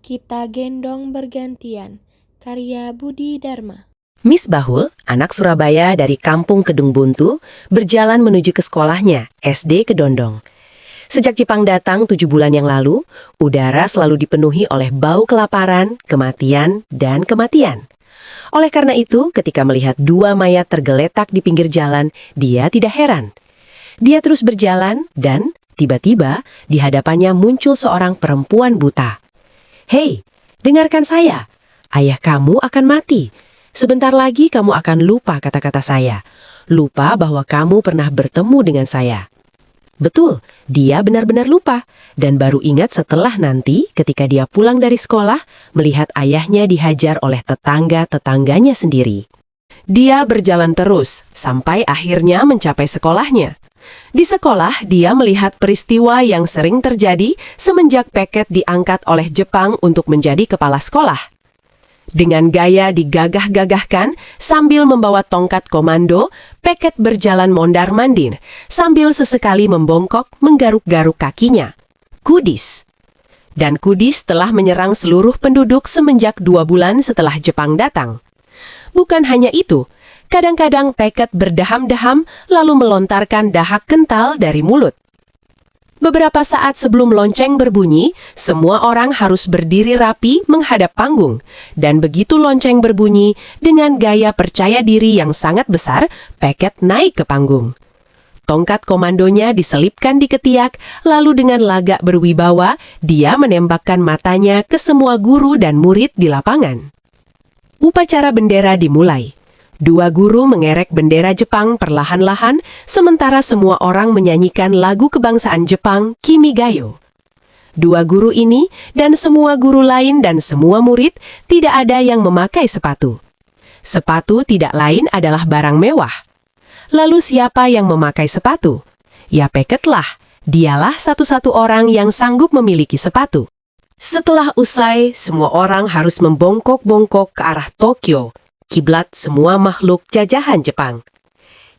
Kita gendong bergantian, karya Budi Dharma. Miss Bahul, anak Surabaya dari kampung Kedung Buntu, berjalan menuju ke sekolahnya, SD Kedondong. Sejak Jepang datang 7 bulan yang lalu, udara selalu dipenuhi oleh bau kelaparan, kematian, dan kematian. Oleh karena itu, ketika melihat 2 mayat tergeletak di pinggir jalan, dia tidak heran. Dia terus berjalan dan, tiba-tiba, di hadapannya muncul seorang perempuan buta. "Hei, dengarkan saya. Ayah kamu akan mati. Sebentar lagi kamu akan lupa kata-kata saya. Lupa bahwa kamu pernah bertemu dengan saya." Betul, dia benar-benar lupa. Dan baru ingat setelah nanti ketika dia pulang dari sekolah, melihat ayahnya dihajar oleh tetangga-tetangganya sendiri. Dia berjalan terus, sampai akhirnya mencapai sekolahnya. Di sekolah, dia melihat peristiwa yang sering terjadi semenjak Packet diangkat oleh Jepang untuk menjadi kepala sekolah. Dengan gaya digagah-gagahkan, sambil membawa tongkat komando, Packet berjalan mondar-mandir, sambil sesekali membongkok menggaruk-garuk kakinya. Kudis. Dan Kudis telah menyerang seluruh penduduk semenjak 2 bulan setelah Jepang datang. Bukan hanya itu, kadang-kadang Packet berdaham-daham lalu melontarkan dahak kental dari mulut. Beberapa saat sebelum lonceng berbunyi, semua orang harus berdiri rapi menghadap panggung. Dan begitu lonceng berbunyi, dengan gaya percaya diri yang sangat besar, Packet naik ke panggung. Tongkat komandonya diselipkan di ketiak, lalu dengan lagak berwibawa, dia menembakkan matanya ke semua guru dan murid di lapangan. Upacara bendera dimulai. 2 guru mengerek bendera Jepang perlahan-lahan, sementara semua orang menyanyikan lagu kebangsaan Jepang, Kimigayo. 2 guru ini, dan semua guru lain dan semua murid, tidak ada yang memakai sepatu. Sepatu tidak lain adalah barang mewah. Lalu siapa yang memakai sepatu? Ya Packet lah, dialah satu-satu orang yang sanggup memiliki sepatu. Setelah usai, semua orang harus membongkok-bongkok ke arah Tokyo, kiblat semua makhluk jajahan Jepang.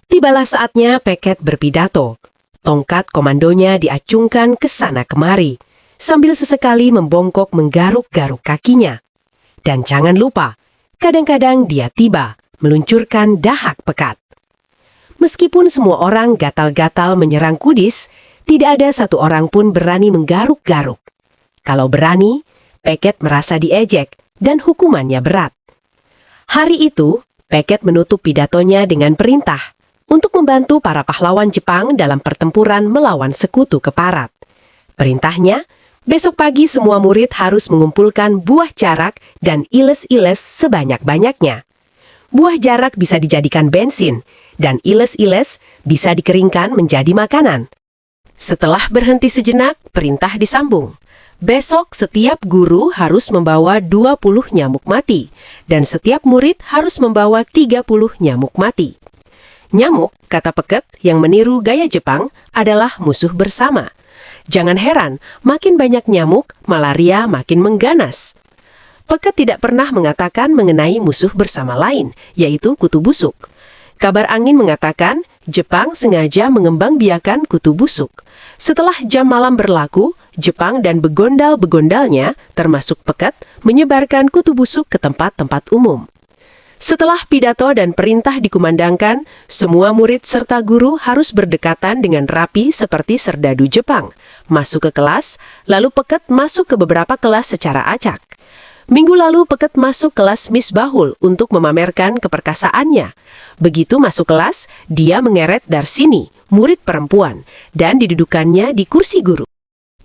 Tibalah saatnya Packet berpidato. Tongkat komandonya diacungkan ke sana kemari, sambil sesekali membongkok menggaruk-garuk kakinya. Dan jangan lupa, kadang-kadang dia tiba, meluncurkan dahak pekat. Meskipun semua orang gatal-gatal menyerang Kudis, tidak ada satu orang pun berani menggaruk-garuk. Kalau berani, Packet merasa diejek dan hukumannya berat. Hari itu, Packet menutup pidatonya dengan perintah untuk membantu para pahlawan Jepang dalam pertempuran melawan sekutu keparat. Perintahnya, besok pagi semua murid harus mengumpulkan buah jarak dan iles-iles sebanyak-banyaknya. Buah jarak bisa dijadikan bensin, dan iles-iles bisa dikeringkan menjadi makanan. Setelah berhenti sejenak, perintah disambung. Besok setiap guru harus membawa 20 nyamuk mati, dan setiap murid harus membawa 30 nyamuk mati. Nyamuk, kata Packet yang meniru gaya Jepang, adalah musuh bersama. Jangan heran, makin banyak nyamuk, malaria makin mengganas. Packet tidak pernah mengatakan mengenai musuh bersama lain, yaitu kutu busuk. Kabar angin mengatakan, Jepang sengaja mengembangbiakan kutu busuk. Setelah jam malam berlaku, Jepang dan begondal-begondalnya, termasuk Packet, menyebarkan kutu busuk ke tempat-tempat umum. Setelah pidato dan perintah dikumandangkan, semua murid serta guru harus berdekatan dengan rapi seperti serdadu Jepang. Masuk ke kelas, lalu Packet masuk ke beberapa kelas secara acak. Minggu lalu Packet masuk kelas Miss Bahul untuk memamerkan keperkasaannya. Begitu masuk kelas, dia mengeret Darsini, murid perempuan, dan didudukannya di kursi guru.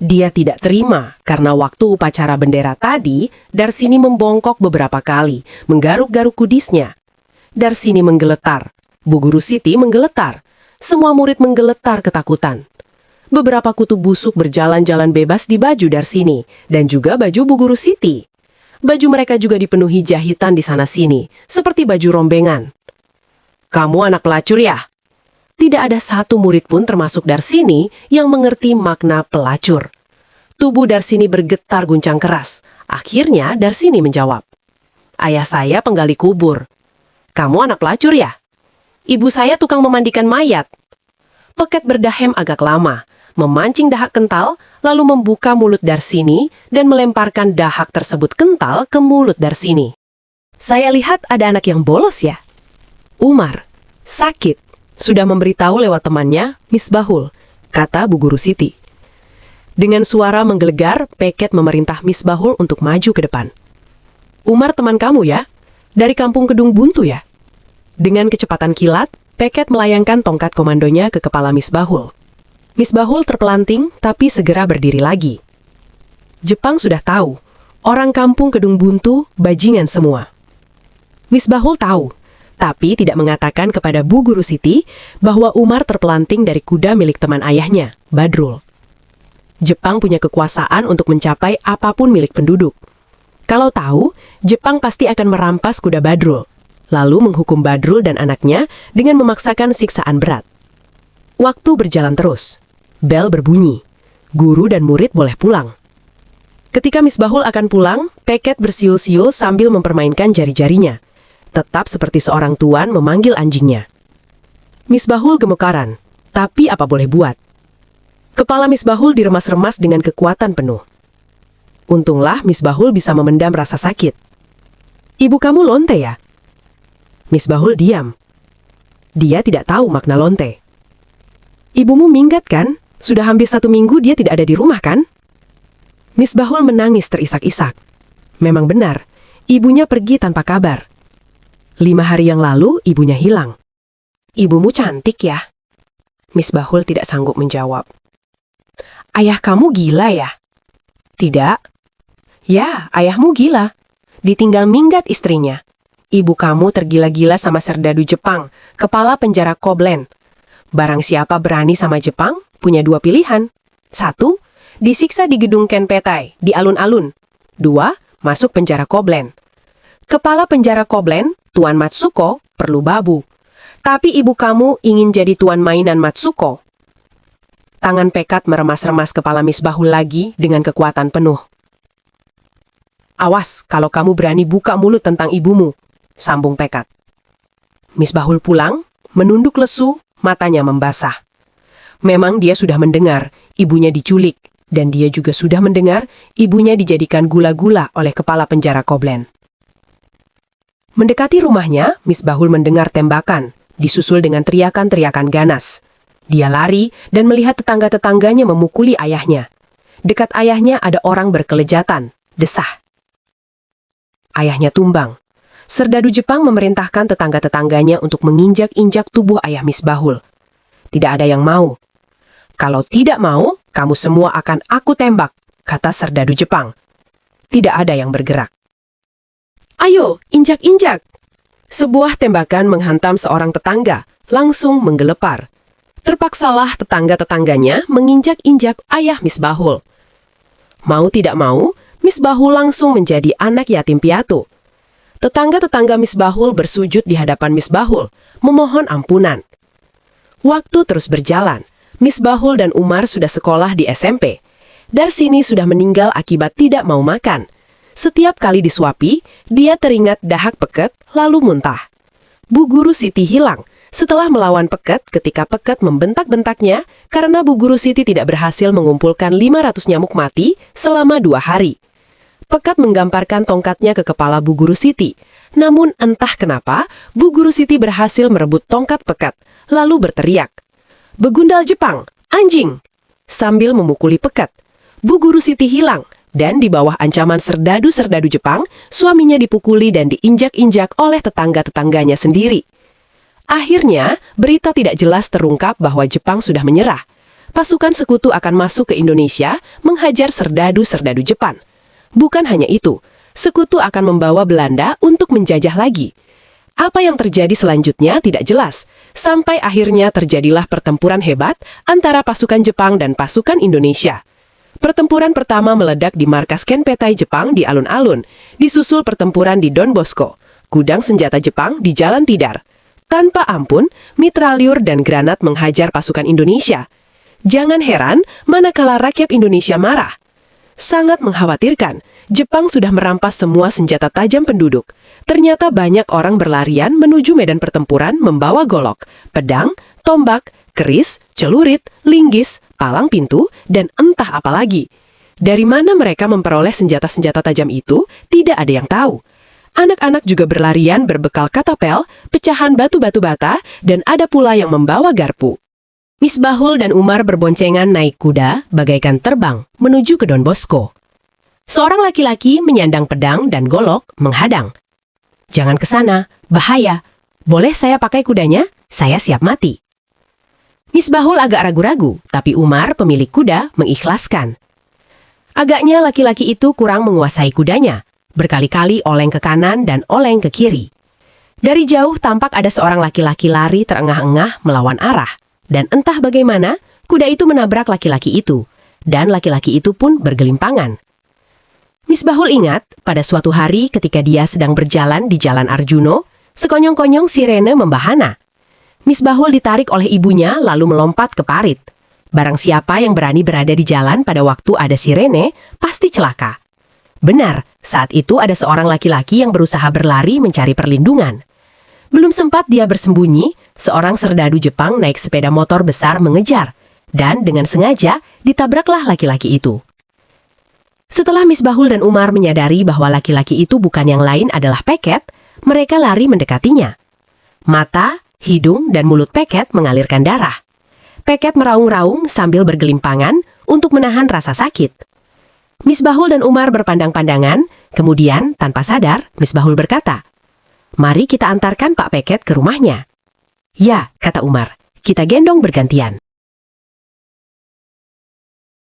Dia tidak terima karena waktu upacara bendera tadi, Darsini membongkok beberapa kali, menggaruk-garuk kudisnya. Darsini menggeletar, Bu Guru Siti menggeletar, semua murid menggeletar ketakutan. Beberapa kutu busuk berjalan-jalan bebas di baju Darsini, dan juga baju Bu Guru Siti. Baju mereka juga dipenuhi jahitan di sana-sini, seperti baju rombengan. "Kamu anak pelacur ya?" Tidak ada satu murid pun termasuk Darsini yang mengerti makna pelacur. Tubuh Darsini bergetar guncang keras. Akhirnya Darsini menjawab, "Ayah saya penggali kubur." "Kamu anak pelacur ya?" "Ibu saya tukang memandikan mayat." Packet berdahem agak lama. memancing dahak kental, lalu membuka mulut Darsini dan melemparkan dahak tersebut kental ke mulut Darsini. Saya lihat ada anak yang bolos ya. Umar, sakit, sudah memberitahu lewat temannya, Misbahul, kata Bu Guru Siti. Dengan suara menggelegar, Peket memerintah Misbahul untuk maju ke depan. Umar teman kamu ya? Dari kampung Kedung Buntu ya? Dengan kecepatan kilat, Peket melayangkan tongkat komandonya ke kepala Misbahul. Misbahul terpelanting, tapi segera berdiri lagi. Jepang sudah tahu, orang kampung Kedung Buntu bajingan semua. Misbahul tahu, tapi tidak mengatakan kepada Bu Guru Siti bahwa Umar terpelanting dari kuda milik teman ayahnya, Badrul. Jepang punya kekuasaan untuk mencapai apapun milik penduduk. Kalau tahu, Jepang pasti akan merampas kuda Badrul, lalu menghukum Badrul dan anaknya dengan memaksakan siksaan berat. Waktu berjalan terus. Bel berbunyi. Guru dan murid boleh pulang. Ketika Misbahul akan pulang, Peket bersiul-siul sambil mempermainkan jari-jarinya. Tetap seperti seorang tuan memanggil anjingnya. Misbahul gemetaran, tapi apa boleh buat? Kepala Misbahul diremas-remas dengan kekuatan penuh. Untunglah Misbahul bisa memendam rasa sakit. Ibu kamu lonte ya? Misbahul diam. Dia tidak tahu makna lonte. Ibumu minggat kan? Sudah hampir 1 minggu dia tidak ada di rumah kan? Misbahul menangis terisak-isak. Memang benar, ibunya pergi tanpa kabar. 5 hari yang lalu ibunya hilang. Ibumu cantik ya? Misbahul tidak sanggup menjawab. Ayah kamu gila ya? Tidak. Ya, ayahmu gila. Ditinggal minggat istrinya. Ibu kamu tergila-gila sama serdadu Jepang, kepala penjara Koblen. Barang siapa berani sama Jepang, punya 2 pilihan. 1, disiksa di gedung Kenpetai, di alun-alun. 2, masuk penjara Koblen. Kepala penjara Koblen, Tuan Matsuko, perlu babu. Tapi ibu kamu ingin jadi tuan mainan Matsuko. Tangan Pekat meremas-remas kepala Misbahul lagi dengan kekuatan penuh. Awas kalau kamu berani buka mulut tentang ibumu, sambung Pekat. Misbahul pulang, menunduk lesu, matanya membasah. Memang dia sudah mendengar ibunya diculik, dan dia juga sudah mendengar ibunya dijadikan gula-gula oleh kepala penjara Koblen. Mendekati rumahnya, Misbahul mendengar tembakan, disusul dengan teriakan-teriakan ganas. Dia lari dan melihat tetangga-tetangganya memukuli ayahnya. Dekat ayahnya ada orang berkelejatan, desah. Ayahnya tumbang. Serdadu Jepang memerintahkan tetangga-tetangganya untuk menginjak-injak tubuh ayah Misbahul. Tidak ada yang mau. Kalau tidak mau, kamu semua akan aku tembak, kata serdadu Jepang. Tidak ada yang bergerak. Ayo, injak-injak. Sebuah tembakan menghantam seorang tetangga, langsung menggelepar. Terpaksalah tetangga-tetangganya menginjak-injak ayah Misbahul. Mau tidak mau, Misbahul langsung menjadi anak yatim piatu. Tetangga-tetangga Misbahul bersujud di hadapan Misbahul, memohon ampunan. Waktu terus berjalan. Misbahul dan Umar sudah sekolah di SMP. Darsini sudah meninggal akibat tidak mau makan. Setiap kali disuapi, dia teringat dahak Peket, lalu muntah. Bu Guru Siti hilang setelah melawan Peket ketika Peket membentak-bentaknya karena Bu Guru Siti tidak berhasil mengumpulkan 500 nyamuk mati selama 2 hari. Peket menggamparkan tongkatnya ke kepala Bu Guru Siti. Namun entah kenapa, Bu Guru Siti berhasil merebut tongkat Peket, lalu berteriak, "Begundal Jepang, anjing!" sambil memukuli Peket. Bu Guru Siti hilang, dan di bawah ancaman serdadu-serdadu Jepang, suaminya dipukuli dan diinjak-injak oleh tetangga-tetangganya sendiri. Akhirnya, berita tidak jelas terungkap bahwa Jepang sudah menyerah. Pasukan sekutu akan masuk ke Indonesia menghajar serdadu-serdadu Jepang. Bukan hanya itu, sekutu akan membawa Belanda untuk menjajah lagi. Apa yang terjadi selanjutnya tidak jelas, sampai akhirnya terjadilah pertempuran hebat antara pasukan Jepang dan pasukan Indonesia. Pertempuran pertama meledak di markas Kenpetai Jepang di alun-alun, disusul pertempuran di Don Bosco, gudang senjata Jepang di Jalan Tidar. Tanpa ampun, mitralyur dan granat menghajar pasukan Indonesia. Jangan heran manakala rakyat Indonesia marah. Sangat mengkhawatirkan, Jepang sudah merampas semua senjata tajam penduduk. Ternyata banyak orang berlarian menuju medan pertempuran membawa golok, pedang, tombak, keris, celurit, linggis, palang pintu, dan entah apa lagi. Dari mana mereka memperoleh senjata-senjata tajam itu, tidak ada yang tahu. Anak-anak juga berlarian berbekal katapel, pecahan batu-batu bata, dan ada pula yang membawa garpu. Misbahul dan Umar berboncengan naik kuda, bagaikan terbang, menuju ke Don Bosco. Seorang laki-laki menyandang pedang dan golok menghadang. "Jangan ke sana, bahaya. Boleh saya pakai kudanya? Saya siap mati." Misbahul agak ragu-ragu, tapi Umar, pemilik kuda, mengikhlaskan. Agaknya laki-laki itu kurang menguasai kudanya, berkali-kali oleng ke kanan dan oleng ke kiri. Dari jauh tampak ada seorang laki-laki lari terengah-engah melawan arah. Dan entah bagaimana, kuda itu menabrak laki-laki itu, dan laki-laki itu pun bergelimpangan. Misbahul ingat, pada suatu hari ketika dia sedang berjalan di Jalan Arjuno, sekonyong-konyong sirene membahana. Misbahul ditarik oleh ibunya lalu melompat ke parit. Barang siapa yang berani berada di jalan pada waktu ada sirene, pasti celaka. Benar, saat itu ada seorang laki-laki yang berusaha berlari mencari perlindungan. Belum sempat dia bersembunyi, seorang serdadu Jepang naik sepeda motor besar mengejar, dan dengan sengaja ditabraklah laki-laki itu. Setelah Misbahul dan Umar menyadari bahwa laki-laki itu bukan yang lain adalah Peket, mereka lari mendekatinya. Mata, hidung, dan mulut Peket mengalirkan darah. Peket meraung-raung sambil bergelimpangan untuk menahan rasa sakit. Misbahul dan Umar berpandang-pandangan, kemudian tanpa sadar Misbahul berkata, "Mari kita antarkan Pak Peket ke rumahnya." "Ya," kata Umar, "kita gendong bergantian."